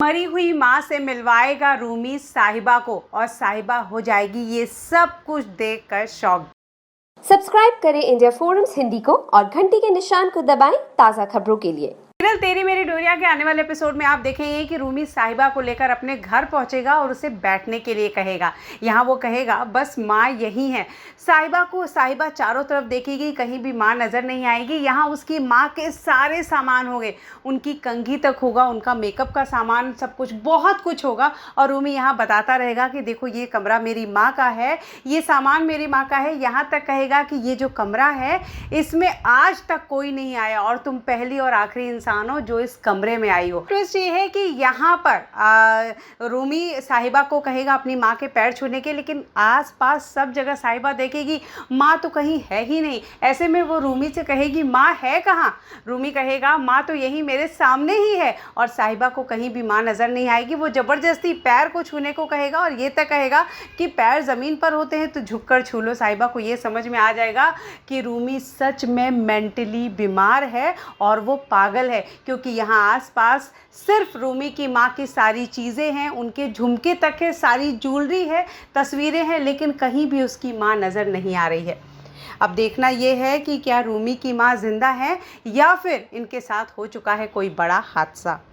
मरी हुई माँ से मिलवाएगा रूमी साहिबा को और साहिबा हो जाएगी ये सब कुछ देखकर शॉक। सब्सक्राइब करें इंडिया फोरम्स हिंदी को और घंटी के निशान को दबाएं ताज़ा खबरों के लिए। सीरियल तेरी मेरी डोरिया के आने वाले एपिसोड में आप देखेंगे कि रूमी साहिबा को लेकर अपने घर पहुंचेगा और उसे बैठने के लिए कहेगा। यहाँ वो कहेगा बस माँ यही है। साहिबा चारों तरफ देखेगी, कहीं भी माँ नज़र नहीं आएगी। यहाँ उसकी माँ के सारे सामान होंगे, उनकी कंघी तक होगा, उनका मेकअप का सामान, सब कुछ, बहुत कुछ होगा। और रूमी यहाँ बताता रहेगा कि देखो ये कमरा मेरी माँ का है, ये सामान मेरी माँ का है। यहाँ तक कहेगा कि ये जो कमरा है इसमें आज तक कोई नहीं आया और तुम पहली और आखिरी इंसान हो जो इस कमरे में आई हो। ट्विस्ट ये है कि यहाँ पर रूमी साहिबा को कहेगा अपनी माँ के पैर छूने के, लेकिन आसपास सब जगह साहिबा देखेगी माँ तो कहीं है ही नहीं। ऐसे में वो रूमी से कहेगी माँ है कहाँ? रूमी कहेगा माँ तो यही मेरे सामने ही है। और साहिबा को कहीं भी माँ नज़र नहीं आएगी। वो ज़बरदस्ती पैर को छूने को कहेगा और ये तक कहेगा कि पैर ज़मीन पर होते हैं तो झुककर छू लो। साहिबा को ये समझ में आ जाएगा कि रूमी सच में मेंटली बीमार है और वो पागल है, क्योंकि यहाँ आसपास सिर्फ रूमी की माँ की सारी चीज़ें हैं, उनके झुमके तक है, सारी ज्वेलरी है, तस्वीरें हैं, लेकिन कहीं भी उसकी माँ नज़र नहीं आ रही है। अब देखना ये है कि क्या रूमी की माँ जिंदा है या फिर इनके साथ हो चुका है कोई बड़ा हादसा।